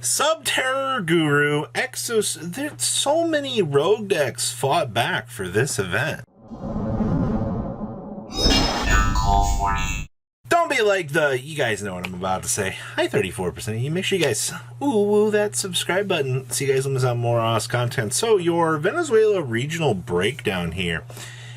Subterror Guru, Exos. There's so many rogue decks fought back for this event. Don't be like you guys know what I'm about to say. Hi, 34% of you. Make sure you guys ooh that subscribe button so you guys don't miss out more awesome content. So your Venezuela regional breakdown here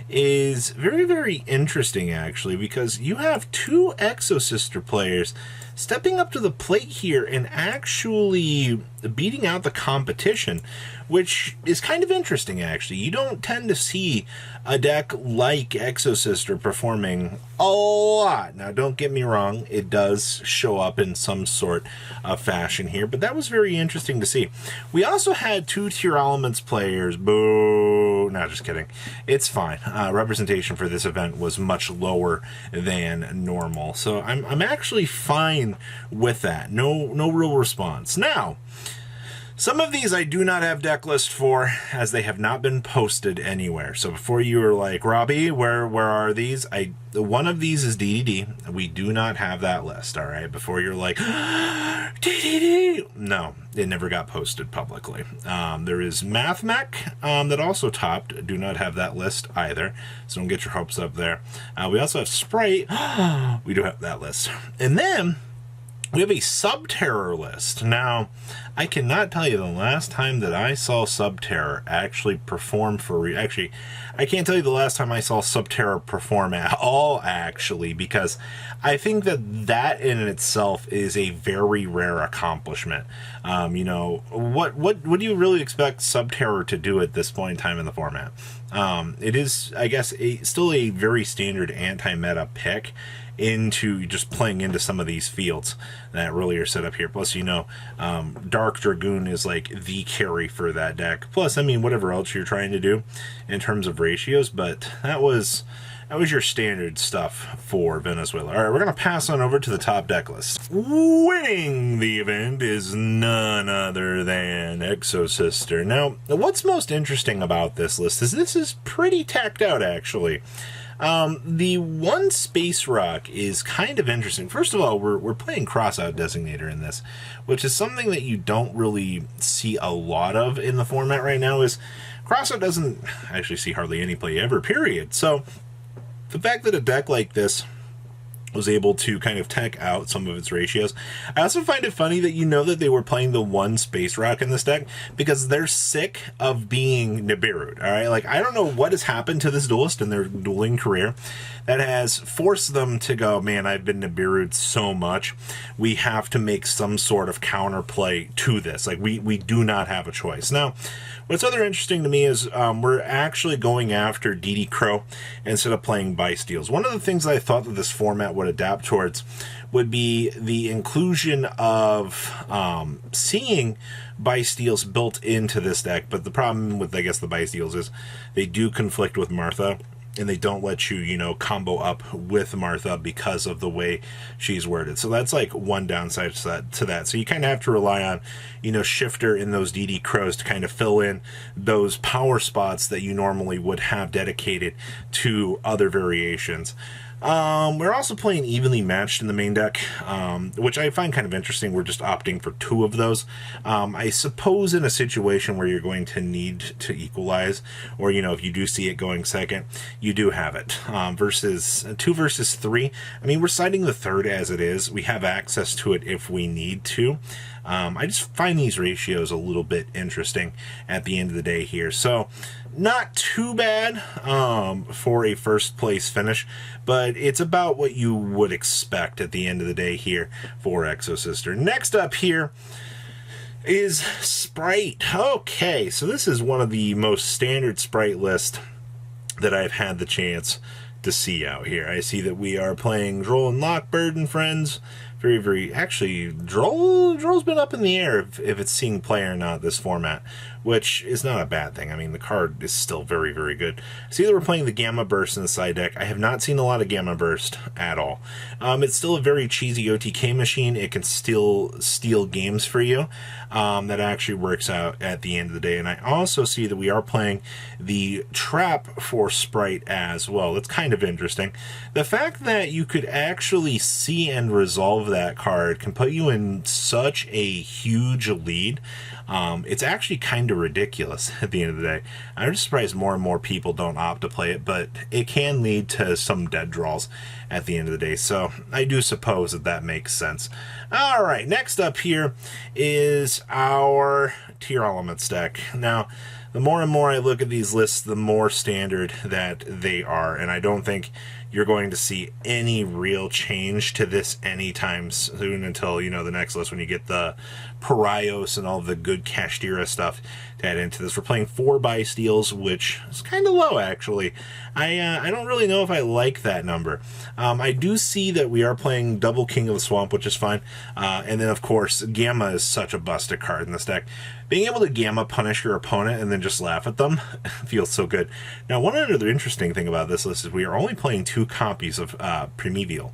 is very, very interesting, actually, because you have two Exosister players stepping up to the plate here and actually beating out the competition, which is kind of interesting, actually. You don't tend to see a deck like Exosister performing a lot. Now, don't get me wrong, it does show up in some sort of fashion here, but that was very interesting to see. We also had two Tearlaments players. Boo! No, just kidding. It's fine. Representation for this event was much lower than normal, so I'm actually fine with that. No real response. Now, some of these I do not have deck list for, as they have not been posted anywhere. So before you were like, Robbie, where are these? One of these is DDD. We do not have that list, all right? Before you're like, DDD. No, it never got posted publicly. There is MathMech that also topped. Do not have that list either, so don't get your hopes up there. We also have Spright. We do have that list. And then we have a Subterror list. Now, I cannot tell you the last time that I saw Subterror actually perform for actually, I can't tell you the last time I saw Subterror perform at all, actually, because I think that in itself is a very rare accomplishment. You know, what do you really expect Subterror to do at this point in time in the format? It is, I guess, still a very standard anti-meta pick into just playing into some of these fields that really are set up here. Plus, you know, Dark Dragoon is like the carry for that deck. Plus, I mean, whatever else you're trying to do in terms of ratios, but that was your standard stuff for Venezuela. All right, we're going to pass on over to the top deck list. Winning the event is none other than Exosister. Now, what's most interesting about this list is this is pretty tacked out, actually. The one Space Rock is kind of interesting. First of all, we're playing Crossout Designator in this, which is something that you don't really see a lot of in the format right now. Is Crossout doesn't actually see hardly any play ever, period. So the fact that a deck like this was able to kind of tech out some of its ratios. I also find it funny that you know that they were playing the one Space Rock in this deck because they're sick of being Nibiru'd, all right? Like, I don't know what has happened to this duelist in their dueling career that has forced them to go, man, I've been Nibiru'd so much. We have to make some sort of counterplay to this. Like, we do not have a choice. Now, what's other interesting to me is we're actually going after DD Crow instead of playing Bysteals. One of the things that I thought that this format would adapt towards would be the inclusion of seeing Bysteals built into this deck. But the problem with, I guess, the Bysteals is they do conflict with Martha, and they don't let you, you know, combo up with Martha because of the way she's worded. So that's like one downside to that. So you kind of have to rely on, you know, Shifter in those DD Crows to kind of fill in those power spots that you normally would have dedicated to other variations. We're also playing evenly matched in the main deck, which I find kind of interesting. We're just opting for two of those. I suppose in a situation where you're going to need to equalize, or, you know, if you do see it going second, you do have it. Versus 2 versus 3. I mean, we're citing the third as it is. We have access to it if we need to. I just find these ratios a little bit interesting at the end of the day here. So, not too bad for a first place finish, but it's about what you would expect at the end of the day here for Exosister. Next up here is Spright. Okay, so this is one of the most standard Spright lists that I've had the chance to see out here. I see that we are playing Droll and Lockbird and friends. Very, actually, Droll's been up in the air if it's seeing play or not this format, which is not a bad thing. I mean, the card is still very, very good. See that we're playing the Gamma Burst in the side deck. I have not seen a lot of Gamma Burst at all. It's still a very cheesy OTK machine. It can still steal games for you. That actually works out at the end of the day. And I also see that we are playing the Trap for Spright as well. That's kind of interesting. The fact that you could actually see and resolve that card can put you in such a huge lead. It's actually kind of ridiculous at the end of the day. I'm just surprised more and more people don't opt to play it, but it can lead to some dead draws at the end of the day. So I do suppose that makes sense. All right, next up here is our Tearlaments deck. Now, the more and more I look at these lists, the more standard that they are, and I don't think you're going to see any real change to this anytime soon until, you know, the next list when you get the Parios and all the good Kashtira stuff to add into this. We're playing 4x steals, which is kind of low, actually. I don't really know if I like that number. I do see that we are playing double King of the Swamp, which is fine. And then, of course, Gamma is such a busted card in this deck. Being able to Gamma punish your opponent and then just laugh at them feels so good. Now, one other interesting thing about this list is we are only playing 2 copies of Primeval,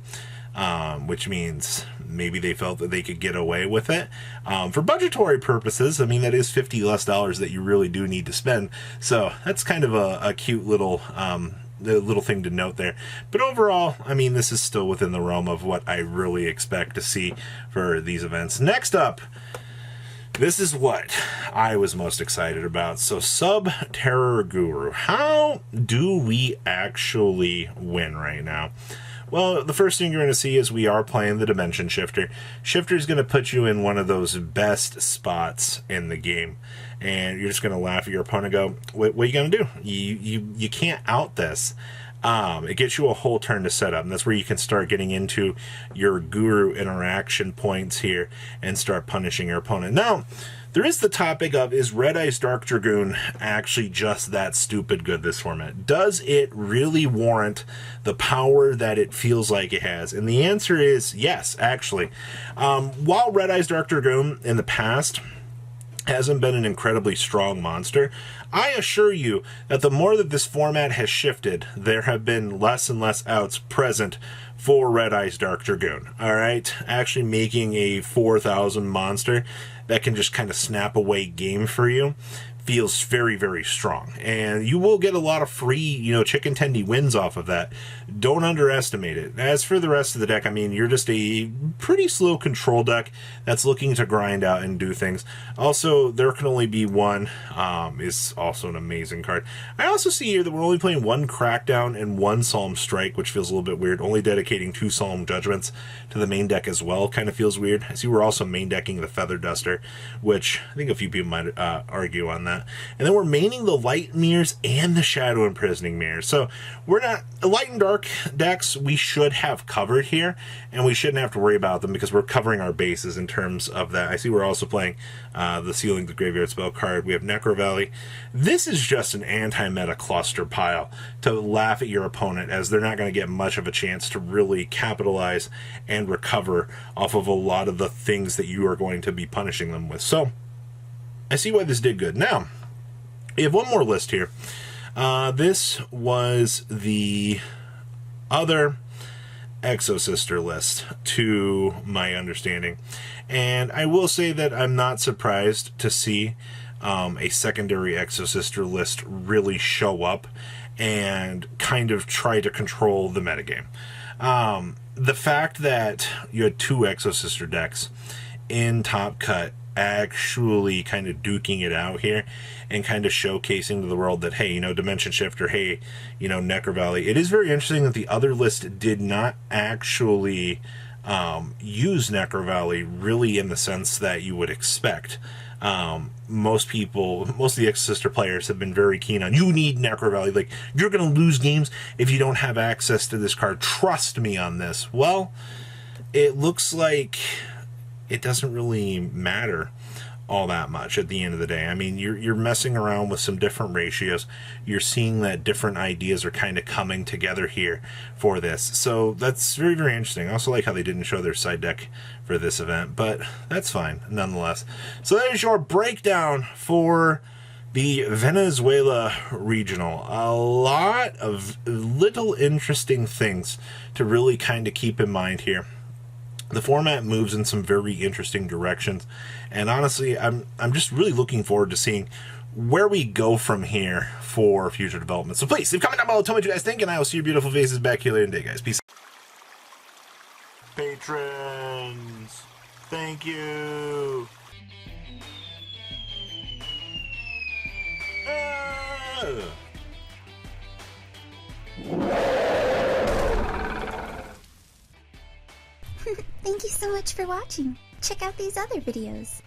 which means maybe they felt that they could get away with it. For budgetary purposes, I mean, that is $50 less that you really do need to spend. So that's kind of a cute little thing to note there. But overall, I mean, this is still within the realm of what I really expect to see for these events. Next up, this is what I was most excited about. So, Subterror Guru. How do we actually win right now? Well, the first thing you're going to see is we are playing the Dimension Shifter. Shifter is going to put you in one of those best spots in the game. And you're just going to laugh at your opponent and go, what are you going to do? You can't out this. It gets you a whole turn to set up, and that's where you can start getting into your Guru interaction points here and start punishing your opponent. Now, there is the topic of, is Red Eyes Dark Dragoon actually just that stupid good this format? Does it really warrant the power that it feels like it has? And the answer is yes, actually. While Red Eyes Dark Dragoon in the past hasn't been an incredibly strong monster, I assure you that the more that this format has shifted, there have been less and less outs present for Red Eyes Dark Dragoon. Alright? Actually making a 4,000 monster that can just kind of snap away game for you feels very, very strong. And you will get a lot of free, you know, chicken tendy wins off of that. Don't underestimate it. As for the rest of the deck, I mean, you're just a pretty slow control deck that's looking to grind out and do things. Also, there can only be one, is also an amazing card. I also see here that we're only playing 1 Crackdown and 1 Solemn Strike, which feels a little bit weird. Only dedicating 2 Solemn Judgments to the main deck as well kind of feels weird. I see we're also main decking the Feather Duster, which I think a few people might argue on that. And then we're maining the Light Mirrors and the Shadow Imprisoning Mirrors. So we're not, Light and Dark decks we should have covered here, and we shouldn't have to worry about them because we're covering our bases in terms of that. I see we're also playing the Sealing the Graveyard spell card. We have Necro Valley. This is just an anti-meta cluster pile to laugh at your opponent, as they're not going to get much of a chance to really capitalize and recover off of a lot of the things that you are going to be punishing them with. So I see why this did good. Now, we have one more list here. This was the other Exosister list, to my understanding. And I will say that I'm not surprised to see a secondary Exosister list really show up and kind of try to control the metagame. The fact that you had 2 Exosister decks in Top Cut actually kind of duking it out here and kind of showcasing to the world that, hey, you know, Dimension Shifter, hey, you know, Necro Valley. It is very interesting that the other list did not actually use Necro Valley really in the sense that you would expect. Most of the Exosister players have been very keen on, you need Necro Valley. Like, you're going to lose games if you don't have access to this card. Trust me on this. Well, it looks like it doesn't really matter all that much at the end of the day. I mean, you're messing around with some different ratios. You're seeing that different ideas are kind of coming together here for this. So that's very, very interesting. I also like how they didn't show their side deck for this event, but that's fine nonetheless. So that is your breakdown for the Venezuela regional. A lot of little interesting things to really kind of keep in mind here. The format moves in some very interesting directions, and honestly, I'm just really looking forward to seeing where we go from here for future development. So please leave a comment down below, tell me what you guys think, and I will see your beautiful faces back here later today, guys. Peace. patrons. Thank you. Thank you so much for watching. Check out these other videos.